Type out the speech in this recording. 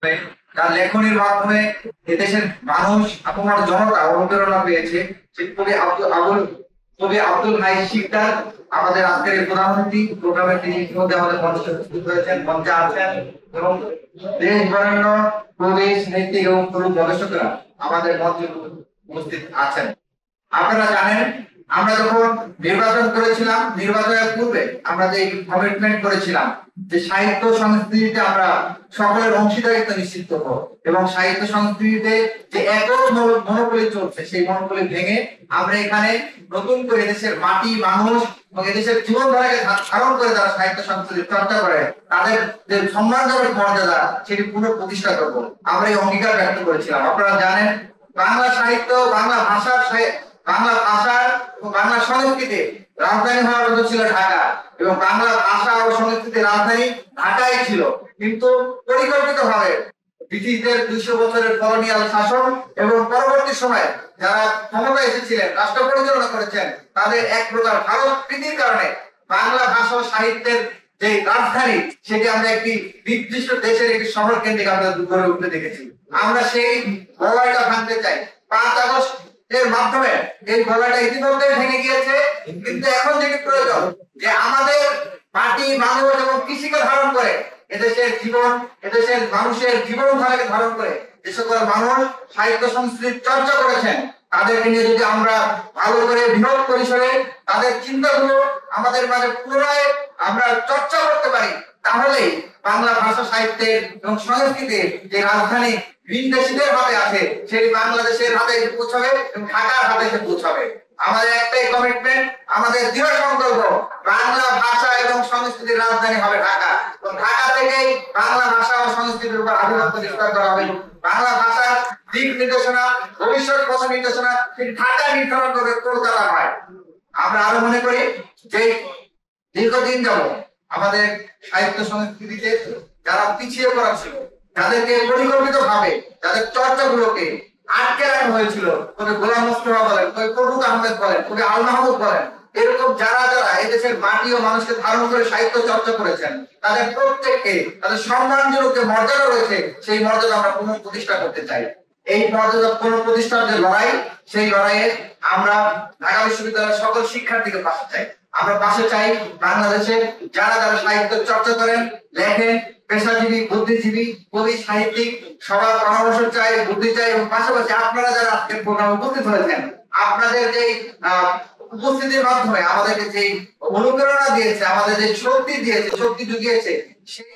তার লেখনীর মাধ্যমে এদেশের মানুষ আপনার জনতা অনুপ্রেরণা পেয়েছে। কবি আব্দুল হাই শিকদার আমাদের আজকের এই প্রধানমন্ত্রী প্রোগ্রামের তিনি ইতিমধ্যে আমাদের মঞ্চে উপস্থিত হয়েছেন, মঞ্চে আছেন এবং দেশ বরেণ্য কবি সাহিত্যিক এবং তরুণ গবেষকরা আমাদের মঞ্চে উপস্থিত আছেন। আপনারা জানেন আমরা যখন নির্বাচন করেছিলাম, নির্বাচনের পূর্বে আমরা যে কমিটমেন্ট করেছিলাম যে সাহিত্য সংস্কৃতিতে আমরা সকলের অংশীদারিত্ব নিশ্চিত করবো এবং সাহিত্য সংস্কৃতিতে যে একক মনোপলি চলছে সেই মনোপলি ভেঙে আমরা এখানে নতুন করে দেশের মাটি মানুষ এবং এদেশের জীবনধারাকে ধারণ করে যারা সাহিত্য সংস্কৃতির চর্চা করে তাদের যে সম্মানজনক মর্যাদা সেটি পুনঃ প্রতিষ্ঠা করবো আমরা এই অঙ্গীকার ব্যক্ত করেছিলাম। আপনারা জানেন বাংলা সাহিত্য বাংলা ভাষার ও বাংলা সংস্কৃতি রাজধানী হওয়ার কথা ছিল ঢাকা এবং বাংলা ভাষা ও সংস্কৃতির রাজধানী ঢাকাই ছিল, কিন্তু পরিকল্পিত ভাবে ব্রিটিশদের 200 বছরের কলোনিয়াল শাসন এবং পরবর্তী সময়ে যারা ক্ষমতা এসেছিলেন রাষ্ট্র পরিচালনা করেছেন তাদের এক প্রকার ভারত প্রীতির কারণে বাংলা ভাষা ও সাহিত্যের যে রাজধানী সেটি আমরা একটি নির্দিষ্ট দেশের একটি শহর কেন্দ্রিক আমরা গড়ে উঠতে দেখেছি। আমরা সেই বলয়টা ভাঙতে চাই। 5 আগস্ট এর মাধ্যমে এই বলয়টা ইতিমধ্যে ভেঙে গিয়েছে, কিন্তু এখন যেটি প্রয়োজন যে আমাদের মাটি মানুষ এবং কৃষিকে ধারণ করে এদেশের জীবন এদেশের মানুষের জীবন ধারাকে ধারণ করে যে সকল মানুষ সাহিত্য সংস্কৃতির চর্চা করেছেন তাদেরকে নিয়ে যদি আমরা ভালো করে বৃহৎ পরিসরে তাদের চিন্তাগুলো আমাদের মাঝে পুনরায় আমরা চর্চা করতে পারি, তাহলে বাংলা ভাষা সাহিত্যের এবং সংস্কৃতির যে রাজধানী বিদেশিদের হাতে আছে সেটি বাংলাদেশের হাতে এসে পৌঁছাবে এবং ঢাকার হাতে এসে পৌঁছাবে। আমাদের একটাই কমিটমেন্ট, আমাদের দৃঢ় সংকল্প বাংলা ভাষা এবং সংস্কৃতির রাজধানী হবে ঢাকা এবং ঢাকা থেকেই বাংলা ভাষা ও সংস্কৃতির উপর আধিপত্য বিস্তার করা হবে। বাংলা ভাষার দিক নির্দেশনা ভবিষ্যৎ পথ নির্দেশনা সেটি ঢাকা নির্ধারণ করবে, কলকাতা নয়। আমরা আরো মনে করি যে দীর্ঘদিন যাবত আমাদের সাহিত্য সংস্কৃতিতে যারা পিছিয়ে পড়া ছিল যাদেরকে পরিকল্পিত ভাবে যাদের চর্চাগুলোকে আটকে রাখা হয়েছিল, কবি গোলাম মোস্তফা বলেন, কবি ফররুখ আহমেদ বলেন, কবি আল মাহমুদ বলেন, এরকম যারা যারা এদেশের মাটি ও মানুষকে ধারণ করে সাহিত্য চর্চা করেছেন তাদের প্রত্যেককে তাদের সম্মানজনক যে মর্যাদা রয়েছে সেই মর্যাদা আমরা পুনঃ প্রতিষ্ঠা করতে চাই। এই মর্যাদা পুনঃ প্রতিষ্ঠার যে লড়াই সেই লড়াইয়ে আমরা ঢাকা বিশ্ববিদ্যালয়ের সকল শিক্ষার্থীকে পাশে চাই। আমরা পাশে চাই বাংলাদেশে যারা যারা সাহিত্য চর্চা করেন লেখেন পেশাজীবী বুদ্ধিজীবী কবি সাহিত্যিক সবার পরামর্শ চাই, বুদ্ধি চাই এবং পাশাপাশি আপনারা যারা আজকের প্রোগ্রামে উপস্থিত হয়েছেন আপনাদের যে উপস্থিতির মাধ্যমে আমাদেরকে যে অনুপ্রেরণা দিয়েছে আমাদের যে শক্তি দিয়েছে শক্তি জুগিয়েছে সেই